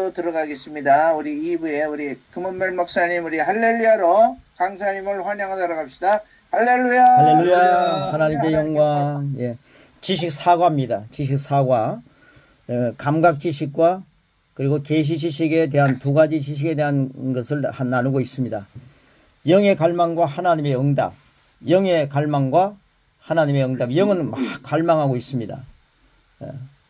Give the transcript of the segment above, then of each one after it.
2부로 들어가겠습니다. 우리 2부에 우리 금은별 목사님, 우리 할렐루야로 강사님을 환영하도록 합시다. 할렐루야. 할렐루야. 하나님께 영광. 예. 지식 사과입니다. 지식 사과. 감각 지식과 그리고 계시 지식에 대한 두 가지 지식에 대한 것을 나누고 있습니다. 영의 갈망과 하나님의 응답. 영의 갈망과 하나님의 응답. 영은 막 갈망하고 있습니다.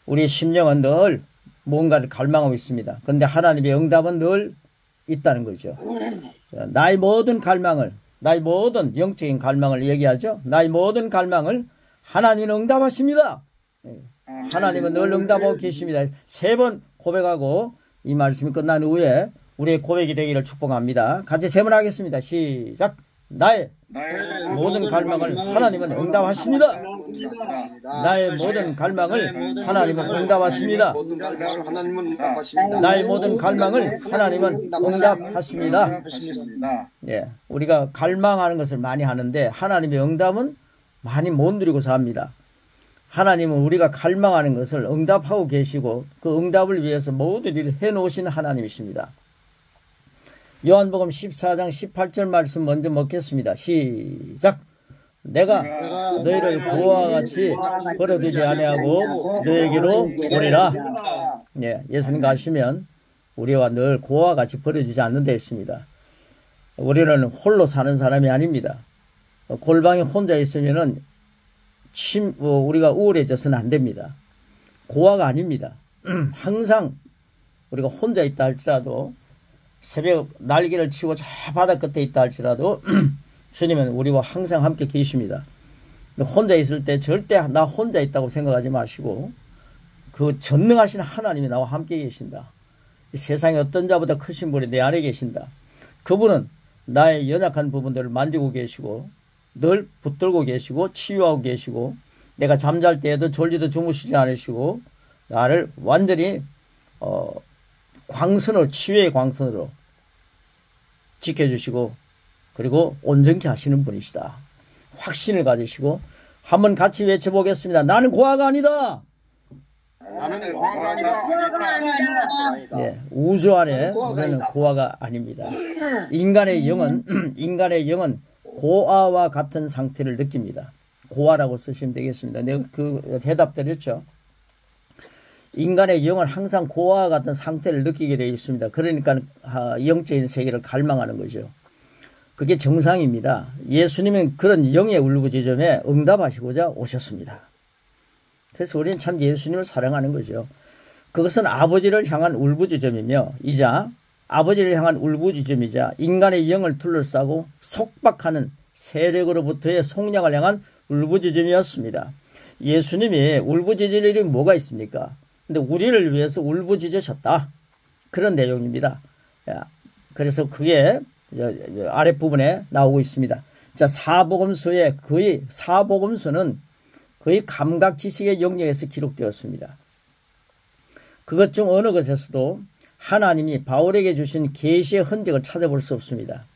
우리 심령은 늘 뭔가를 갈망하고 있습니다. 그런데 하나님의 응답은 늘 있다는 거죠. 나의 모든 갈망을, 나의 모든 영적인 갈망을 얘기하죠. 나의 모든 갈망을 하나님은 응답하십니다. 하나님은 늘 응답하고 계십니다. 3번 고백하고 이 말씀이 끝난 후에 우리의 고백이 되기를 축복합니다. 같이 3번 하겠습니다. 시작. 나의 모든 갈망을 하나님은 응답하십니다. 나의 모든 갈망을 하나님은 응답하십니다. 나의 모든 갈망을 하나님은 응답하십니다. 예, 우리가 갈망하는 것을 많이 하는데 하나님의 응답은 많이 못 누리고 삽니다. 하나님은 우리가 갈망하는 것을 응답하고 계시고 그 응답을 위해서 모든 일을 해놓으신 하나님이십니다. 요한복음 14장 18절 말씀 먼저 먹겠습니다. 시작. 내가 너희를 고아와 같이 버려두지 아니하고 너에게로 오리라. 예, 예수님 가시면 우리와 늘 고아와 같이 버려주지 않는 데 있습니다. 우리는 홀로 사는 사람이 아닙니다. 골방에 혼자 있으면은 우리가 우울해져서는 안 됩니다. 고아가 아닙니다. 항상 우리가 혼자 있다 할지라도 새벽 날개를 치고 저 바다 끝에 있다 할지라도 주님은 우리와 항상 함께 계십니다. 혼자 있을 때 절대 나 혼자 있다고 생각하지 마시고 그 전능하신 하나님이 나와 함께 계신다. 이 세상에 어떤 자보다 크신 분이 내 안에 계신다. 그분은 나의 연약한 부분들을 만지고 계시고 늘 붙들고 계시고 치유하고 계시고 내가 잠잘 때에도 졸지도 주무시지 않으시고 나를 완전히 광선으로 치유의 광선으로 지켜주시고 그리고 온전케 하시는 분이시다. 확신을 가지시고 한번 같이 외쳐보겠습니다. 나는 고아가 아니다. 나는 고아가 아니다. 예, 우주 안에 우리는 고아가 아닙니다. 인간의 영은 고아와 같은 상태를 느낍니다. 고아라고 쓰시면 되겠습니다. 내가 그 대답 드렸죠. 인간의 영은 항상 고아와 같은 상태를 느끼게 되어 있습니다. 그러니까 영적인 세계를 갈망하는 거죠. 그게 정상입니다. 예수님은 그런 영의 울부짖음에 응답하시고자 오셨습니다. 그래서 우리는 참 예수님을 사랑하는 거죠. 그것은 아버지를 향한 울부짖음이며 이자 아버지를 향한 울부짖음이자 인간의 영을 둘러싸고 속박하는 세력으로부터의 속량을 향한 울부짖음이었습니다. 예수님이 울부짖을 일이 뭐가 있습니까? 근데 우리를 위해서 울부짖으셨다. 그런 내용입니다. 그래서 그게 아랫부분에 나오고 있습니다. 자, 사복음서는 거의 감각 지식의 영역에서 기록되었습니다. 그것 중 어느 것에서도 하나님이 바울에게 주신 계시의 흔적을 찾아볼 수 없습니다.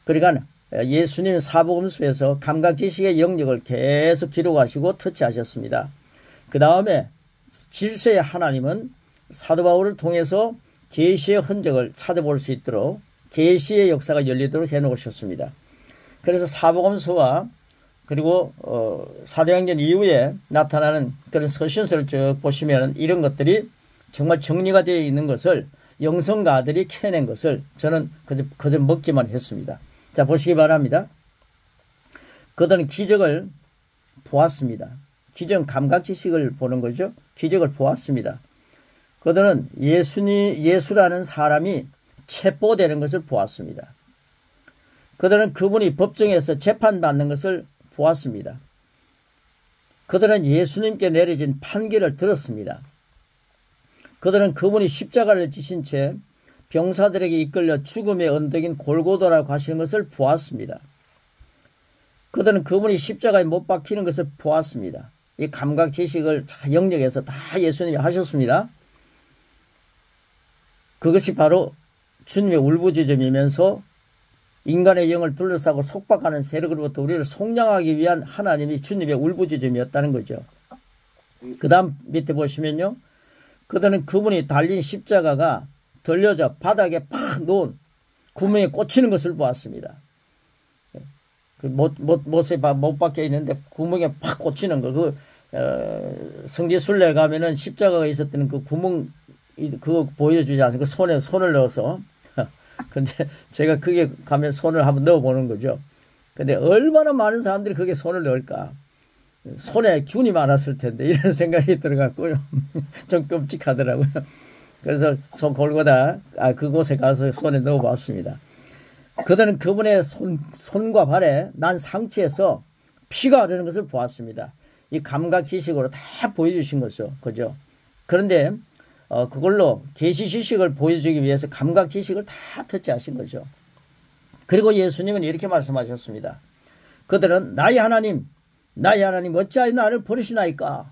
그러니까 예수님 사복음서에서 감각 지식의 영역을 계속 기록하시고 터치하셨습니다. 그 다음에 질서의 하나님은 사도 바울을 통해서 계시의 흔적을 찾아볼 수 있도록 계시의 역사가 열리도록 해놓으셨습니다. 그래서 사복음서와 그리고 사도행전 이후에 나타나는 그런 서신서를 쭉 보시면 이런 것들이 정말 정리가 되어 있는 것을 영성가들이 캐낸 것을 저는 그저 먹기만 했습니다. 자, 보시기 바랍니다. 그들은 기적을 보았습니다. 기적 감각 지식을 보는 거죠. 기적을 보았습니다. 그들은 예수라는 사람이 체포되는 것을 보았습니다. 그들은 그분이 법정에서 재판받는 것을 보았습니다. 그들은 예수님께 내려진 판결을 들었습니다. 그들은 그분이 십자가를 지신 채 병사들에게 이끌려 죽음의 언덕인 골고다라고 하시는 것을 보았습니다. 그들은 그분이 십자가에 못 박히는 것을 보았습니다. 이 감각 지식을 영역에서 다 예수님이 하셨습니다. 그것이 바로 주님의 울부짖음이면서 인간의 영을 둘러싸고 속박하는 세력으로부터 우리를 속량하기 위한 하나님이 주님의 울부짖음이었다는 거죠. 그 다음 밑에 보시면요. 그들은 그분이 달린 십자가가 들려져 바닥에 팍 놓은 구멍에 꽂히는 것을 보았습니다. 못 박혀 있는데 구멍에 팍 꽂히는 거. 성지순례 가면은 십자가가 있었던 그 구멍, 그거 보여주지 않습니까? 손에 손을 넣어서. 근데 제가 그게 가면 손을 한번 넣어보는 거죠. 근데 얼마나 많은 사람들이 거기에 손을 넣을까? 손에 균이 많았을 텐데, 이런 생각이 들어갔고요. 좀 끔찍하더라고요. 그래서 골고다 그곳에 가서 손에 넣어봤습니다. 그들은 그분의 손과 발에 난 상처에서 피가 흐르는 것을 보았습니다. 이 감각 지식으로 다 보여주신 거죠. 그죠? 그런데 그걸로 계시 지식을 보여주기 위해서 감각 지식을 다 터치하신 거죠. 그리고 예수님은 이렇게 말씀하셨습니다. 그들은 나의 하나님 어찌하여 나를 버리시나이까?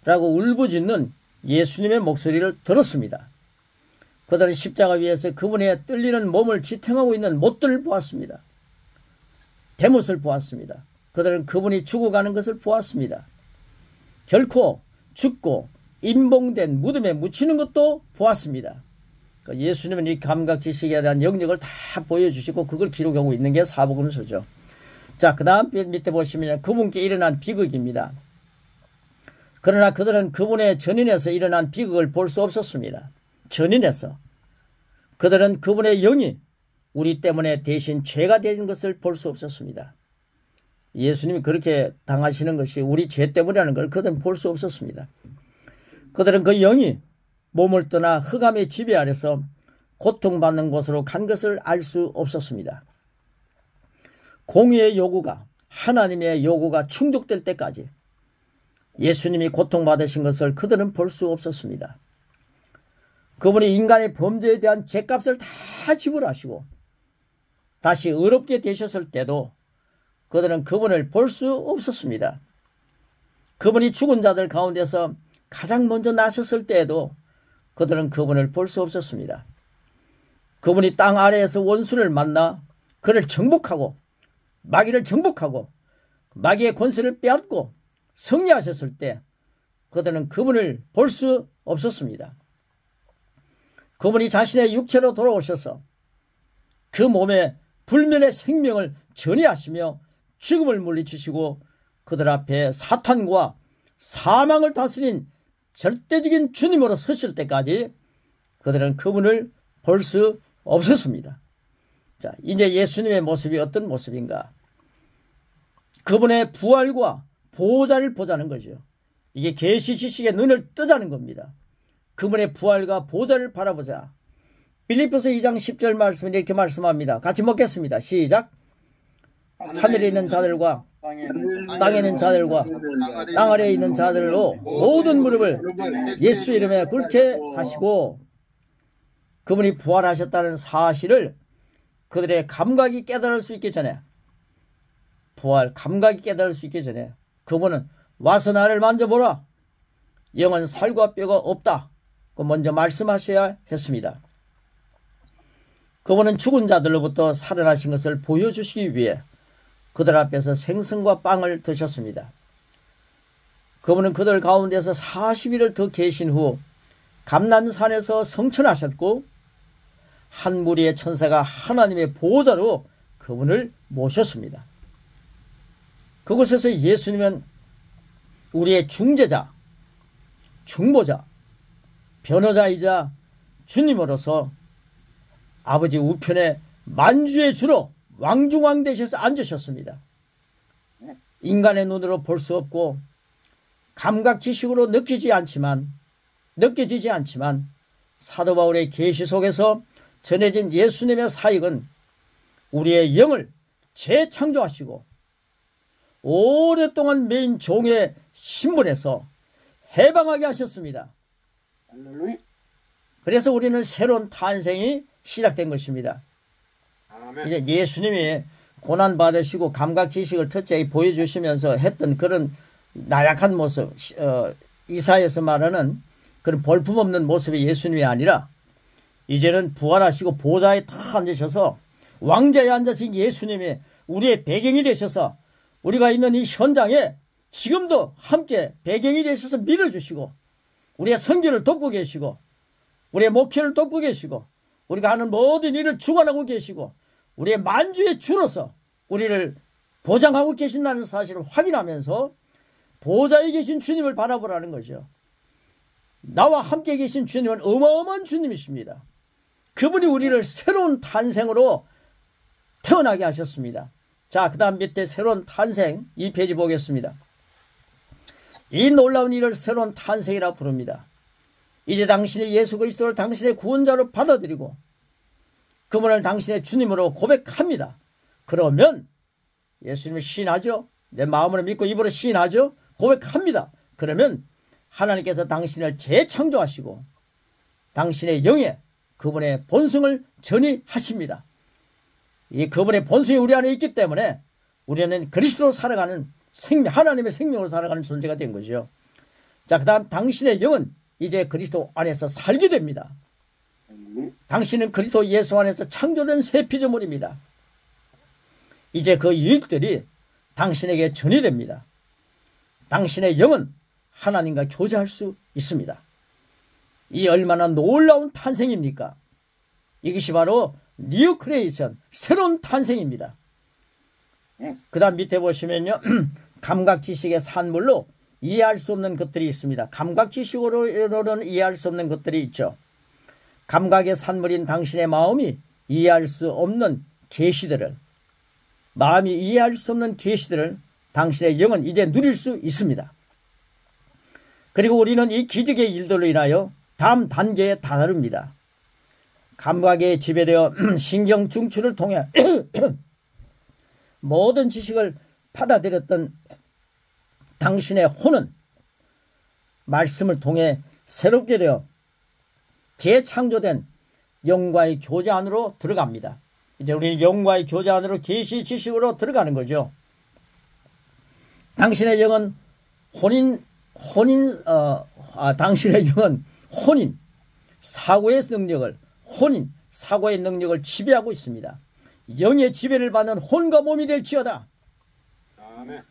라고 울부짖는 예수님의 목소리를 들었습니다. 그들은 십자가 위에서 그분의 떨리는 몸을 지탱하고 있는 못들을 보았습니다. 대못을 보았습니다. 그들은 그분이 죽어가는 것을 보았습니다. 결코 죽고 임봉된 무덤에 묻히는 것도 보았습니다. 예수님은 이 감각 지식에 대한 영역을 다 보여주시고 그걸 기록하고 있는 게 사복음서죠. 자, 그 다음 밑에 보시면 그분께 일어난 비극입니다. 그러나 그들은 그분의 전인에서 일어난 비극을 볼 수 없었습니다. 전인에서. 그들은 그분의 영이 우리 때문에 대신 죄가 되는 것을 볼 수 없었습니다. 예수님이 그렇게 당하시는 것이 우리 죄 때문이라는 걸 그들은 볼 수 없었습니다. 그들은 그 영이 몸을 떠나 흑암의 지배 아래서 고통받는 곳으로 간 것을 알 수 없었습니다. 공의의 요구가, 하나님의 요구가 충족될 때까지 예수님이 고통받으신 것을 그들은 볼 수 없었습니다. 그분이 인간의 범죄에 대한 죗값을 다 지불하시고 다시 의롭게 되셨을 때도 그들은 그분을 볼 수 없었습니다. 그분이 죽은 자들 가운데서 가장 먼저 나섰을 때에도 그들은 그분을 볼 수 없었습니다. 그분이 땅 아래에서 원수를 만나 그를 정복하고 마귀를 정복하고 마귀의 권세를 빼앗고 승리하셨을 때 그들은 그분을 볼 수 없었습니다. 그분이 자신의 육체로 돌아오셔서 그 몸에 불면의 생명을 전이하시며 죽음을 물리치시고 그들 앞에 사탄과 사망을 다스린 절대적인 주님으로 서실 때까지 그들은 그분을 볼 수 없었습니다. 자, 이제 예수님의 모습이 어떤 모습인가? 그분의 부활과 보호자를 보자는 거죠. 이게 계시 지식의 눈을 뜨자는 겁니다. 그분의 부활과 보호자를 바라보자. 빌립보서 2장 10절 말씀은 이렇게 말씀합니다. 같이 먹겠습니다. 시작. 하늘에 있는 자들과 땅에 있는 자들과 땅 아래에 있는 자들로 모든 무릎을 예수 이름에 꿇게 하시고 그분이 부활하셨다는 사실을 그들의 감각이 깨달을 수 있기 전에 감각이 깨달을 수 있기 전에 그분은 와서 나를 만져보라. 영은 살과 뼈가 없다. 먼저 말씀하셔야 했습니다. 그분은 죽은 자들로부터 살아나신 것을 보여주시기 위해 그들 앞에서 생선과 빵을 드셨습니다. 그분은 그들 가운데서 40일을 더 계신 후 감난산에서 성천하셨고 한 무리의 천사가 하나님의 보호자로 그분을 모셨습니다. 그곳에서 예수님은 우리의 중재자, 중보자, 변호자이자 주님으로서 아버지 우편에 만주의 주로 왕중왕 되셔서 앉으셨습니다. 인간의 눈으로 볼 수 없고 감각 지식으로 느껴지지 않지만 사도 바울의 계시 속에서 전해진 예수님의 사역은 우리의 영을 재창조하시고 오랫동안 메인 종의 신분에서 해방하게 하셨습니다. 할렐루야. 그래서 우리는 새로운 탄생이 시작된 것입니다. 아멘. 이제 예수님이 고난받으시고 감각 지식을 터치하게 보여주시면서 했던 그런 나약한 모습, 이사야에서 말하는 그런 볼품없는 모습의 예수님이 아니라 이제는 부활하시고 보좌에 탁 앉으셔서 왕자에 앉으신 예수님이 우리의 배경이 되셔서 우리가 있는 이 현장에 지금도 함께 배경이 되셔서 밀어주시고 우리의 선교를 돕고 계시고 우리의 목회를 돕고 계시고 우리가 하는 모든 일을 주관하고 계시고 우리의 만주의 주로서 우리를 보장하고 계신다는 사실을 확인하면서 보좌에 계신 주님을 바라보라는 거죠. 나와 함께 계신 주님은 어마어마한 주님이십니다. 그분이 우리를 새로운 탄생으로 태어나게 하셨습니다. 자, 그 다음 밑에 새로운 탄생 2페이지 보겠습니다. 이 놀라운 일을 새로운 탄생이라 부릅니다. 이제 당신이 예수 그리스도를 당신의 구원자로 받아들이고 그분을 당신의 주님으로 고백합니다. 그러면 예수님을 시인하죠. 내 마음으로 믿고 입으로 시인하죠. 고백합니다. 그러면 하나님께서 당신을 재창조하시고 당신의 영에 그분의 본성을 전이하십니다. 이 그분의 본성이 우리 안에 있기 때문에 우리는 그리스도로 살아가는 하나님의 생명으로 살아가는 존재가 된 거죠. 자, 그 다음 당신의 영은 이제 그리스도 안에서 살게 됩니다. 당신은 그리스도 예수 안에서 창조된 새 피조물입니다. 이제 그 유익들이 당신에게 전이됩니다. 당신의 영은 하나님과 교제할 수 있습니다. 이 얼마나 놀라운 탄생입니까? 이것이 바로 뉴 크리에이션, 새로운 탄생입니다. 그 다음 밑에 보시면요. 감각 지식의 산물로 이해할 수 없는 것들이 있습니다. 감각 지식으로는 이해할 수 없는 것들이 있죠. 감각의 산물인 당신의 마음이 이해할 수 없는 계시들을, 마음이 이해할 수 없는 계시들을 당신의 영은 이제 누릴 수 있습니다. 그리고 우리는 이 기적의 일들로 인하여 다음 단계에 다다릅니다. 감각에 지배되어 신경 중추를 통해 모든 지식을 받아들였던 당신의 혼은 말씀을 통해 새롭게 되어 재창조된 영과의 교제 안으로 들어갑니다. 이제 우리는 영과의 교제 안으로 계시 지식으로 들어가는 거죠. 당신의 영은 당신의 영은 사고의 능력을 지배하고 있습니다. 영의 지배를 받는 혼과 몸이 될지어다. 아멘.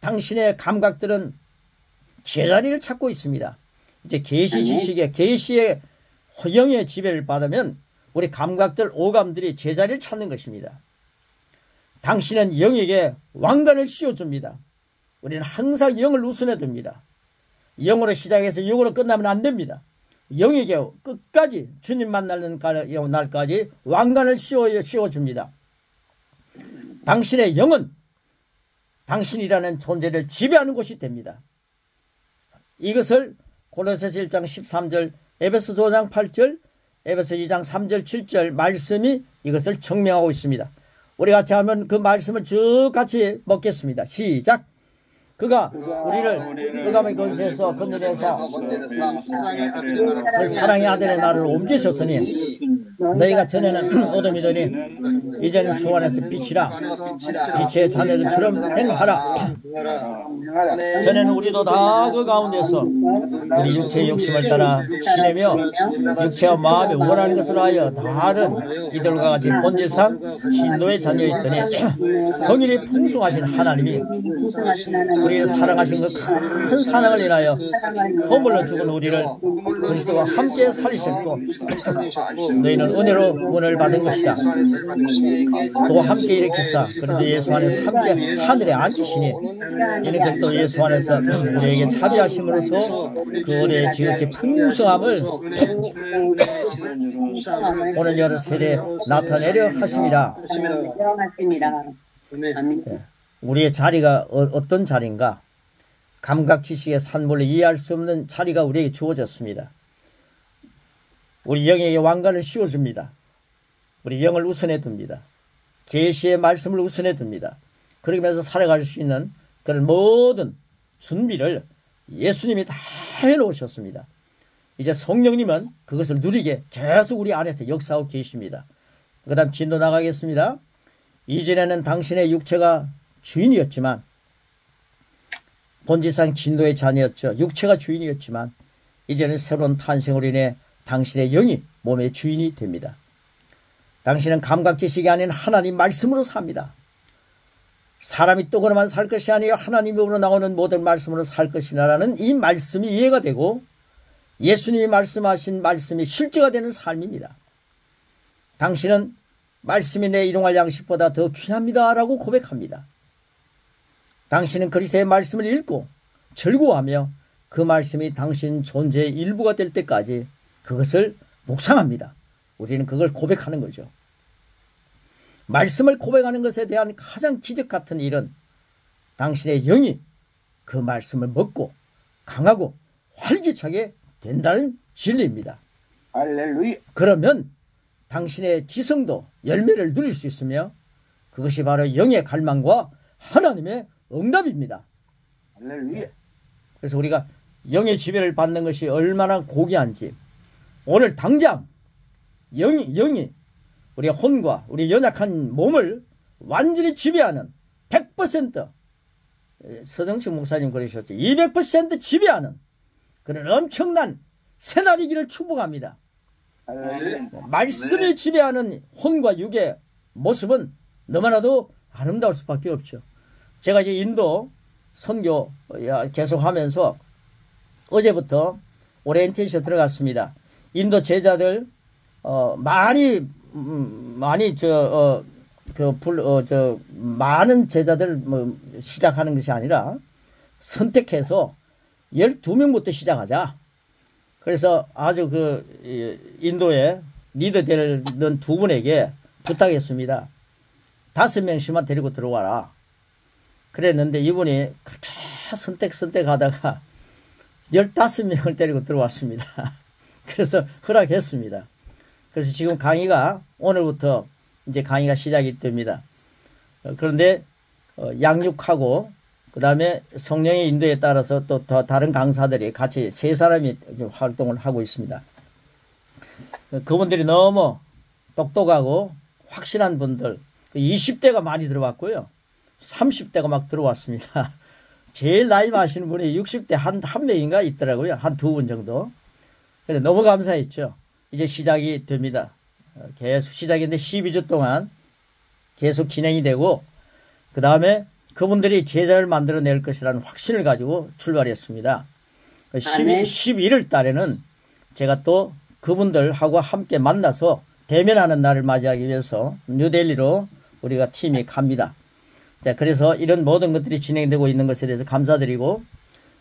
당신의 감각들은 제자리를 찾고 있습니다. 이제 계시 지식의 계시의 영의 지배를 받으면 우리 감각들, 오감들이 제자리를 찾는 것입니다. 당신은 영에게 왕관을 씌워줍니다. 우리는 항상 영을 우선해 둡니다. 영으로 시작해서 영으로 끝나면 안 됩니다. 영에게 끝까지 주님 만나는 날까지 왕관을 씌워줍니다. 당신의 영은 당신이라는 존재를 지배하는 곳이 됩니다. 이것을 고린도서 1장 13절, 에베소 5장 8절, 에베소 2장 3절 7절 말씀이 이것을 증명하고 있습니다. 우리 같이 하면 그 말씀을 쭉 같이 먹겠습니다. 시작. 그가 우리를 의감의 권세에서 건져내서 그 사랑의 아들의 나를 옮기셨으니 너희가 전에는 어둠이더니 이제는 주 안에서 빛이라 빛의 자녀들처럼 행하라. 전에는 우리도 다 그 가운데서 우리 육체의 욕심을 따라 지내며 육체와 마음이 원하는 것을 하여 다른 이들과 같이 본질상 진노의 자녀였더니 긍휼이 풍성하신 하나님이 우리를 사랑하신 그 큰 사랑을 인하여 허물로 죽은 우리를 그리스도와 함께 살리셨고 너희는 은혜로 구원을 받은 것이다. 또 함께 일으키사 그런데 예수 안에서 함께 하늘에 앉으시니 이는 또 예수 안에서 우리에게 자비하심으로써 그 은혜의 지극히 풍성함을 오늘 여러 세대에 나타내려 하심이라. 우리의 자리가 어떤 자리인가? 감각 지식의 산물로 이해할 수 없는 자리가 우리에게 주어졌습니다. 우리 영에게 왕관을 씌워줍니다. 우리 영을 우선해 둡니다. 계시의 말씀을 우선해 둡니다. 그러면서 살아갈 수 있는 그런 모든 준비를 예수님이 다 해놓으셨습니다. 이제 성령님은 그것을 누리게 계속 우리 안에서 역사하고 계십니다. 그 다음 진도 나가겠습니다. 이전에는 당신의 육체가 주인이었지만 본질상 진노의 자녀였죠. 육체가 주인이었지만 이제는 새로운 탄생으로 인해 당신의 영이 몸의 주인이 됩니다. 당신은 감각 지식이 아닌 하나님 말씀으로 삽니다. 사람이 떡으로만 살 것이 아니요 하나님으로 나오는 모든 말씀으로 살 것이라는 이 말씀이 이해가 되고 예수님이 말씀하신 말씀이 실제가 되는 삶입니다. 당신은 말씀이 내 일용할 양식보다 더 귀합니다 라고 고백합니다. 당신은 그리스도의 말씀을 읽고 즐거워하며 그 말씀이 당신 존재의 일부가 될 때까지 그것을 묵상합니다. 우리는 그걸 고백하는 거죠. 말씀을 고백하는 것에 대한 가장 기적 같은 일은 당신의 영이 그 말씀을 먹고 강하고 활기차게 된다는 진리입니다. 할렐루야. 그러면 당신의 지성도 열매를 누릴 수 있으며 그것이 바로 영의 갈망과 하나님의 응답입니다. 할렐루야. 그래서 우리가 영의 지배를 받는 것이 얼마나 고귀한지 오늘 당장 영이 우리 혼과 우리 연약한 몸을 완전히 지배하는 100% 서정식 목사님 그러셨죠. 200% 지배하는 그런 엄청난 새날이기를 축복합니다. 할렐루야. 말씀이 지배하는 혼과 육의 모습은 너무나도 아름다울 수밖에 없죠. 제가 이제 인도 선교 계속하면서 어제부터 오리엔테이션 들어갔습니다. 인도 제자들 많이 많은 제자들 시작하는 것이 아니라 선택해서 12명부터 시작하자. 그래서 아주 인도에 리더 되는 두 분에게 부탁했습니다. 5명씩만 데리고 들어와라. 그랬는데 이분이 그렇게 선택하다가 15명을 데리고 들어왔습니다. 그래서 허락했습니다. 그래서 지금 강의가 오늘부터 이제 강의가 시작이 됩니다. 그런데 양육하고 그 다음에 성령의 인도에 따라서 또 더 다른 강사들이 같이 3사람이 활동을 하고 있습니다. 그분들이 너무 똑똑하고 확실한 분들 20대가 많이 들어왔고요. 30대가 막 들어왔습니다. 제일 나이 많으신 분이 60대 한 명인가 있더라고요. 한 2분 정도. 근데 너무 감사했죠. 이제 시작이 됩니다. 계속 시작인데 12주 동안 계속 진행이 되고 그 다음에 그분들이 제자를 만들어낼 것이라는 확신을 가지고 출발했습니다. 11월 달에는 제가 또 그분들하고 함께 만나서 대면하는 날을 맞이하기 위해서 뉴델리로 우리가 팀이 갑니다. 자, 그래서 이런 모든 것들이 진행되고 있는 것에 대해서 감사드리고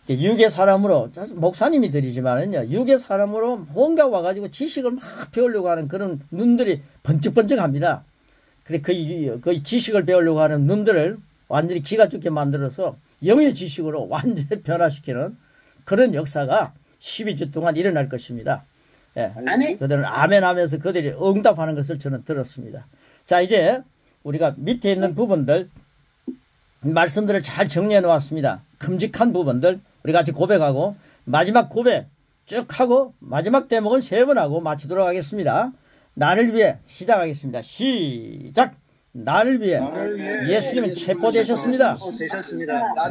육의 사람으로 목사님이들이지만은요 육의 사람으로 뭔가 와가지고 지식을 막 배우려고 하는 그런 눈들이 번쩍번쩍합니다. 그래 그 지식을 배우려고 하는 눈들을 완전히 기가 죽게 만들어서 영의 지식으로 완전히 변화시키는 그런 역사가 12주 동안 일어날 것입니다. 예, 그들은 아멘 하면서 그들이 응답하는 것을 저는 들었습니다. 자, 이제 우리가 밑에 있는 부분들 말씀들을 잘 정리해 놓았습니다. 큼직한 부분들 우리 같이 고백하고 마지막 고백 쭉 하고 마지막 대목은 3번 하고 마치도록 하겠습니다. 나를 위해 시작하겠습니다. 시작! 나를 위해 예수님은 체포되셨습니다.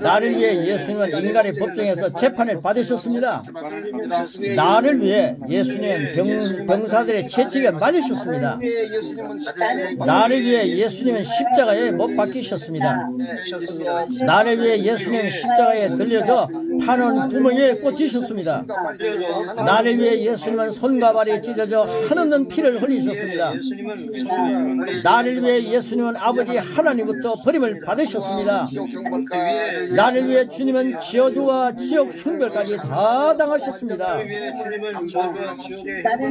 나를 위해 예수님은 인간의 법정에서 재판을 받으셨습니다. 나를 위해 예수님은 병사들의 채찍에 맞으셨습니다. 나를 위해 예수님은 십자가에 못 박히셨습니다. 나를 위해 예수님은 십자가에 들려져 파는 구멍에 꽂히셨습니다. 나를 위해 예수님은 손과 발이 찢어져 한없는 피를 흘리셨습니다. 나를 위해 예수님은 아버지 하나님부터 버림을 받으셨습니다. 나를 위해 주님은 지어주와 지옥 형벌까지 다 당하셨습니다.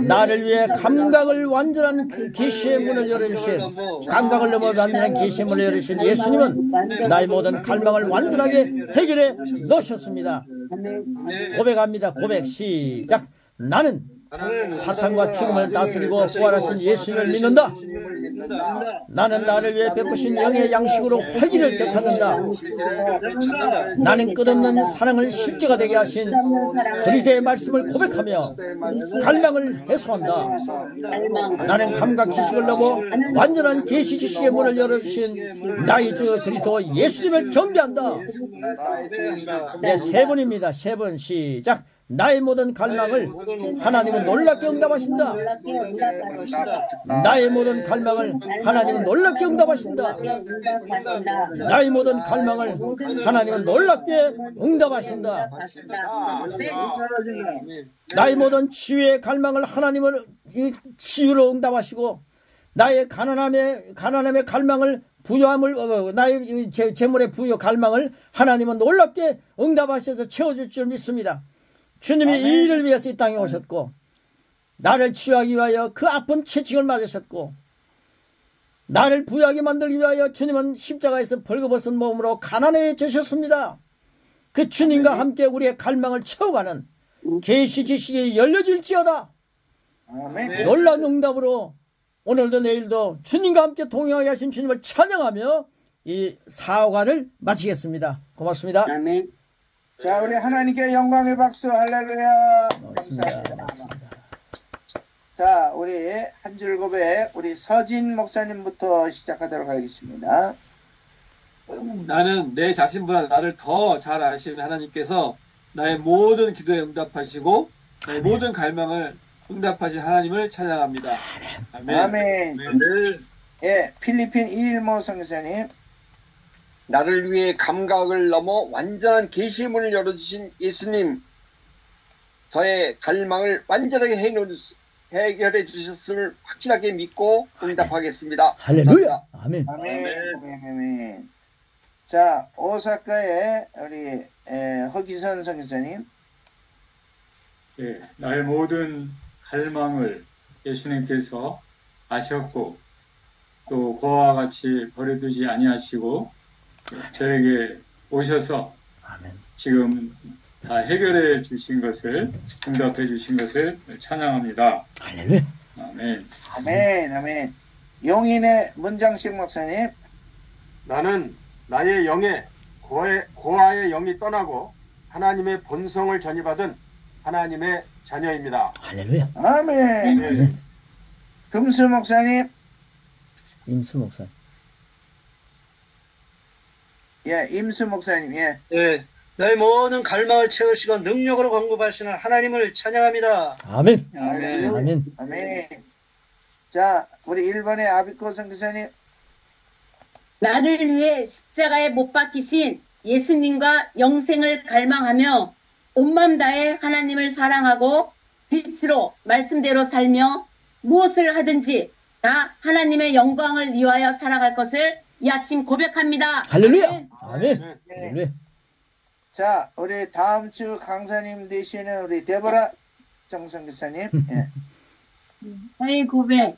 나를 위해 감각을 완전한 계시의 문을 열어주신 감각을 넘어 완전한 계시의 문을 열어주신 예수님은 나의 모든 갈망을 완전하게 해결해 놓으셨습니다. 고백합니다. 고백 시작. 나는 사탄과 죽음을 다스리고 부활하신 예수님을 믿는다. 나는 나를 위해 베푸신 영의 양식으로 활기를 되찾는다. 나는 끝없는 사랑을 실제가 되게 하신 그리스도의 말씀을 고백하며 갈망을 해소한다. 나는 감각 지식을 넘어 완전한 계시 지식의 문을 열어주신 나의 주 그리스도 예수님을 경배한다. 네, 3번입니다. 3번 시작. 나의 모든 갈망을 하나님은 놀랍게 응답하신다. 나의 모든 갈망을 갈망을 하나님은 놀랍게 응답하신다. 나의 모든 갈망을 하나님은 놀랍게 응답하신다. 나의 모든 치유의 갈망을 하나님은 치유로 응답하시고, 나의 가난함의 갈망을 부유함을 나의 재물의 부유 갈망을 하나님은 놀랍게 응답하셔서 채워줄 줄 믿습니다. 주님이 이 일을 위해서 이 땅에 오셨고, 나를 치유하기 위하여 그 아픈 채찍을 맞으셨고, 나를 부유하게 만들기 위하여 주님은 십자가에서 벌거벗은 몸으로 가난해지셨습니다. 그 주님과 함께 우리의 갈망을 채워가는 계시 지식이 열려질지어다. 놀라운 응답으로 오늘도 내일도 주님과 함께 동행하게 하신 주님을 찬양하며 이 사화를 마치겠습니다. 고맙습니다. 아멘. 자, 우리 하나님께 영광의 박수. 할렐루야. 고맙습니다. 감사합니다. 자, 우리 한 줄 고백 우리 서진 목사님부터 시작하도록 하겠습니다. 나는 내 자신보다 나를 더 잘 아시는 하나님께서 나의 모든 기도에 응답하시고 나의 모든 갈망을 응답하신 하나님을 찬양합니다. 아멘. 아멘. 아멘. 예, 필리핀 이일모 선교사님. 나를 위해 감각을 넘어 완전한 계시문을 열어주신 예수님, 저의 갈망을 완전하게 해결해 주셨음을 확실하게 믿고 응답하겠습니다. 할렐루야. 아멘. 아멘. 아멘. 아멘. 자, 오사카의 우리 허기선 선교사님. 예, 나의 모든 갈망을 예수님께서 아셨고 또 그와 같이 버려두지 아니하시고 저에게 오셔서 아멘. 지금 다 해결해 주신 것을, 응답해 주신 것을 찬양합니다. 할렐루야. 아멘. 아멘. 아멘. 용인의 문장식 목사님. 나는 나의 영에 고아의 영이 떠나고 하나님의 본성을 전이받은 하나님의 자녀입니다. 할렐루야. 아멘. 아멘. 금수 목사님. 임수 목사. 예, 임수 목사님. 예. 예, 나의 모든 갈망을 채우시고 능력으로 공급하시는 하나님을 찬양합니다. 아멘. 아멘. 아멘. 아멘. 자, 우리 1번의 아비코 선교사님. 나를 위해 십자가에 못 박히신 예수님과 영생을 갈망하며 온맘 다해 하나님을 사랑하고 빛으로 말씀대로 살며 무엇을 하든지 다 하나님의 영광을 위하여 살아갈 것을 이 아침 고백합니다. 할렐루야. 아멘. 아멘. 네. 할렐루야. 자, 우리 다음 주 강사님 되시는 우리 데보라 정선교사님. 예. 나의 고백.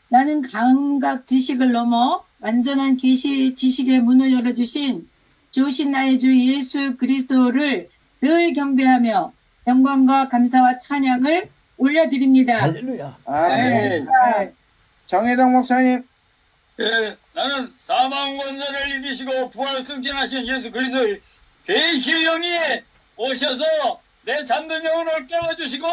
나는 감각 지식을 넘어 완전한 계시 지식의 문을 열어주신 주신 나의 주 예수 그리스도를 늘 경배하며 영광과 감사와 찬양을 올려드립니다. 할렐루야. 아멘. 아멘. 정혜동 목사님. 예, 나는 사망 권세를 이기시고 부활 승진하신 예수 그리스도의 계시의 영이 오셔서 내 잠든 영혼을 깨워주시고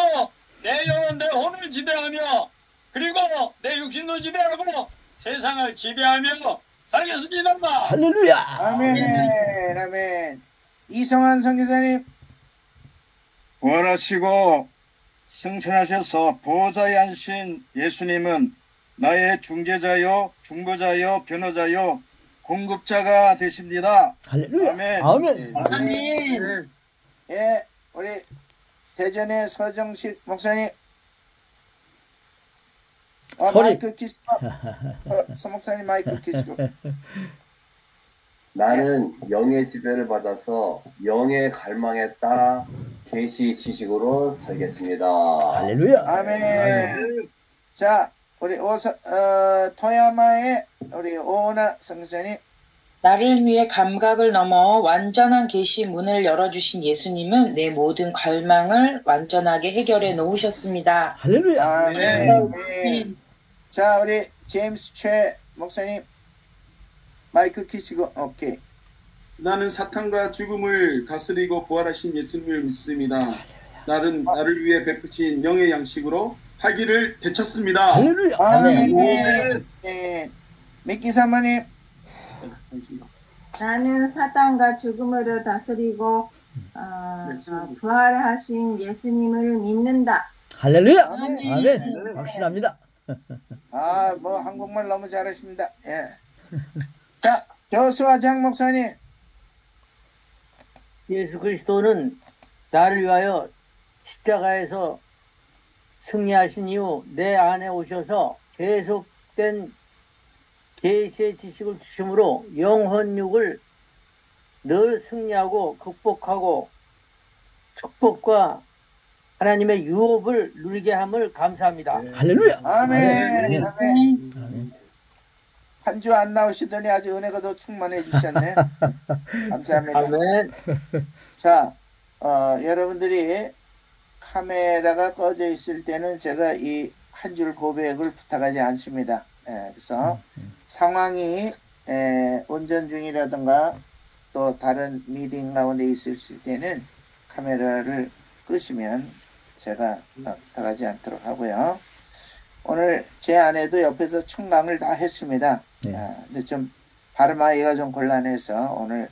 내 영혼 내 혼을 지배하며 그리고 내 육신도 지배하고 세상을 지배하며 살겠습니다. 할렐루야. 아멘. 아멘. 이성환 선교사님. 부활하시고 승천하셔서 보좌에 앉으신 예수님은 나의 중재자요, 중보자요, 변호자요, 공급자가 되십니다. 할렐루야. 아멘. 아멘. 아멘. 예, 우리 대전의 서정식 목사님. 소리. 마이크 키시고. 서 목사님 마이크 키시고. 나는 영의 지배를 받아서 영의 갈망에 따라 계시 지식으로 살겠습니다. 할렐루야. 아멘. 자, 우리 토야마의 우리 오나 선교사님. 나를 위해 감각을 넘어 완전한 계시 문을 열어주신 예수님은 내 모든 갈망을 완전하게 해결해 놓으셨습니다. 할렐루야. 아멘. 자, 우리 제임스 최 목사님. 마이크 키시고. 오케이. 나는 사탄과 죽음을 다스리고 부활하신 예수님을 믿습니다. 나를 위해 베푸신 영의 양식으로 활기를 되찾습니다. 할렐루야. 아멘. 네. 미끼 사모님. 나는 사탄과 죽음으로 다스리고 부활하신 예수님을 믿는다. 할렐루야. 아멘. 확신합니다. 뭐 한국말 너무 잘하십니다. 예. 자, 교수와 장 목사님. 예수 그리스도는 나를 위하여 십자가에서 승리하신 이후 내 안에 오셔서 계속된 계시의 지식을 주심으로 영혼육을 늘 승리하고 극복하고 축복과 하나님의 유업을 누리게 함을 감사합니다. 할렐루야. 아멘. 아멘. 한 주 안 나오시더니 아주 은혜가 더 충만해 주셨네. 감사합니다. 아멘. 자, 여러분들이 카메라가 꺼져 있을 때는 제가 이 한 줄 고백을 부탁하지 않습니다. 그래서 상황이 운전 중이라든가 또 다른 미팅 가운데 있으실 때는 카메라를 끄시면 제가 부탁하지 않도록 하고요. 오늘 제 아내도 옆에서 청강을 다 했습니다. 근데 좀 발음하기가 좀 곤란해서 오늘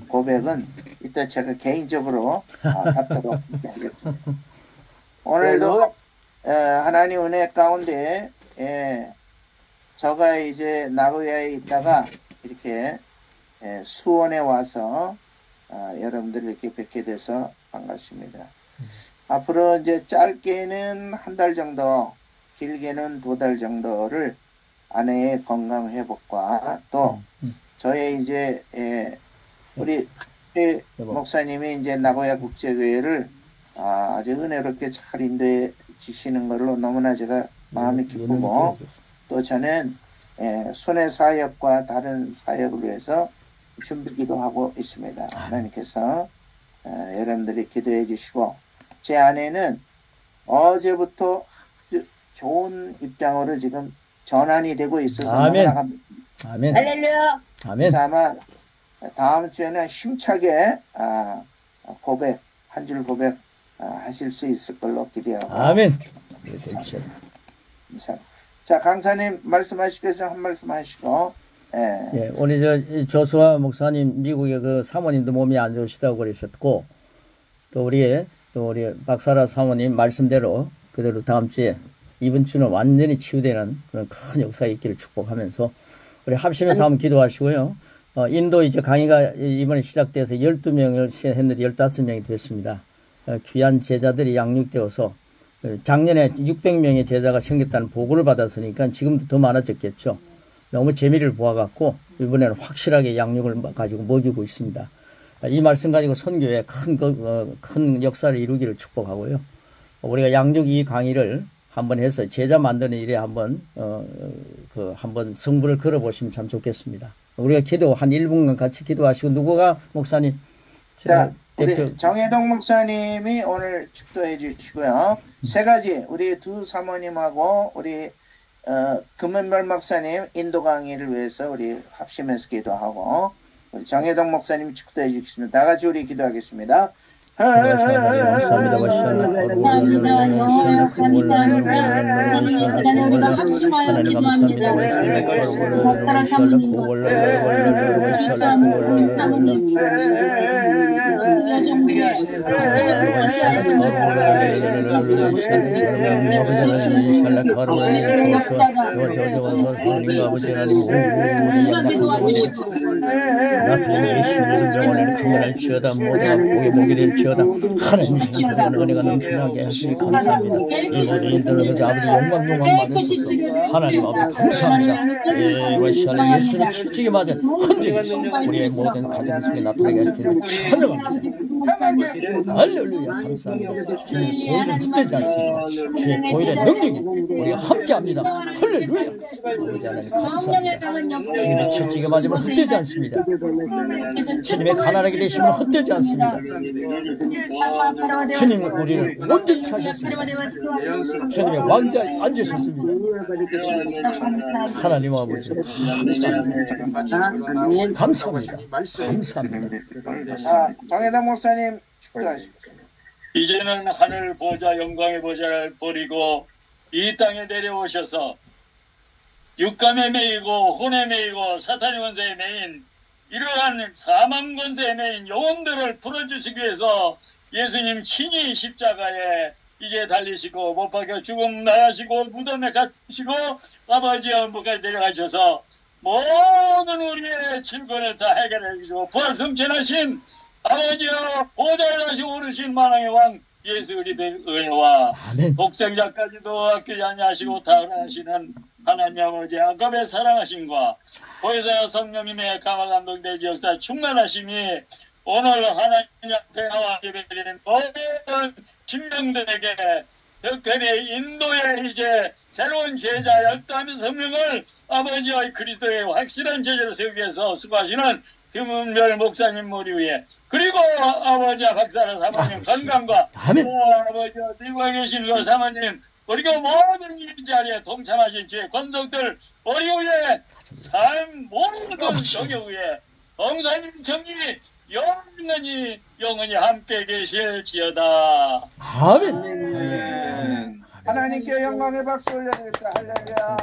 고백은 이따 제가 개인적으로 받도록 하겠습니다. 오늘도 하나님 은혜 가운데 저가 이제 나고야에 있다가 이렇게 수원에 와서 여러분들을 이렇게 뵙게 돼서 반갑습니다. 앞으로 이제 짧게는 한 달 정도, 길게는 2달 정도를 아내의 건강 회복과 또 저의 이제 우리 목사님이 이제 나고야 국제교회를 아주 은혜롭게 잘 인도해 주시는 걸로 너무나 제가 마음이 기쁘고 또 저는 순회 사역과 다른 사역을 위해서 준비기도 하고 있습니다. 하나님께서 여러분들이 기도해 주시고 제 아내는 어제부터 아주 좋은 입장으로 지금 전환이 되고 있어서 아멘. 너무나 아멘. 할렐루야. 아멘. 그래서 아마 다음 주에는 힘차게 고백 한 줄 고백 하실 수 있을 걸로 기대하고 아멘. 감사합니다. 자, 강사님 말씀하시겠어요? 한 말씀 하시고. 예, 우리 조수아 목사님 미국의 그 사모님도 몸이 안 좋으시다고 그러셨고 또 우리 박사라 사모님 말씀대로 그대로 다음 주에 이번 주는 완전히 치유되는 그런 큰 역사가 있기를 축복하면서 우리 합심해서 한번 기도하시고요. 인도 이제 강의가 이번에 시작돼서 12명을 했는데 15명이 됐습니다. 귀한 제자들이 양육되어서 작년에 600명의 제자가 생겼다는 보고를 받았으니까 지금도 더 많아졌겠죠. 너무 재미를 보아갖고 이번에는 확실하게 양육을 가지고 먹이고 있습니다. 이 말씀 가지고 선교에 큰 역사를 이루기를 축복하고요. 우리가 양육 이 강의를 한번 해서 제자 만드는 일에 한번 한번 성부를 걸어보시면 참 좋겠습니다. 우리가 기도 한 1분간 같이 기도하시고 누구가 목사님? 자, 우리 정혜동 목사님이 오늘 축도해 주시고요. 세 가지 우리 두 사모님하고 우리 금은별 목사님 인도 강의를 위해서 우리 합심해서 기도하고 우리 정혜동 목사님 축도해 주시겠습니다. 다 같이 우리 기도하겠습니다. 하나님 은혜가 넘쳐나게 하시니 감사합니다. 이분들은 아버지 영광 받으소서. 하나님 아버지 감사합니다. 예수를 치지게 맞은 흔적이 우리의 모든 가정 속에 나타나게 하시니 찬양합니다. 할렐루야 감사합니다. 주님 보일은 헛되지 않습니다. 주의 보일의 능력이 우리가 함께합니다. 할렐루야. 아버지 하나님 감사합니다. 주님의 치지게 맞으면 헛되지 않습니다. 주님의 가난하게 되시면 헛되지 않습니다. 주님은 우리를 온전히 하셨습니다. 주님의 왕자에 앉으셨습니다. 하나님 아버지 감사합니다. 감사합니다. 감사합니다. 정혜당 목사님 축도하십시오. 이제는 하늘 보좌 영광의 보좌를 버리고 이 땅에 내려오셔서 육감에 매이고 혼에 매이고 사탄의 권세에 매인 이러한 사망 권세에 매인 영혼들을 풀어주시기 위해서 예수님 친히 십자가에 이제 달리시고 못 박혀 죽음 나가시고 무덤에 갇히시고 아버지 영부까지 내려가셔서 모든 우리의 질문을 다 해결해 주시고 부활 승천하신 아버지여 보좌를 다시 오르신 만왕의 왕 예수 그리스도의 은혜와 독생자까지도 아끼지 아니하시고 다하시는 하나님 아버지 아깝의 사랑하심과 보혜사 성령님의 감화 감동된 역사 충만하심이 오늘 하나님 앞에 나와 예배드리는 모든 신명들에게 특별히 인도의 이제 새로운 제자 12명의 성령을 아버지와 그리스도의 확실한 제자로 세우기 위해서 수고하시는 김은별 목사님 머리 위에 그리고 아버지와 박사라 사모님 건강과 또 아버지와 미국에 계신 그 사모님 그리고 모든 이 자리에 동참하신 제 권속들 머리 위에 삶 모든 정역 위에 동사님 정리 영원히 함께 계실지어다. 아멘. 하나님께 영광의 박수 올려드립니다. 할렐루야.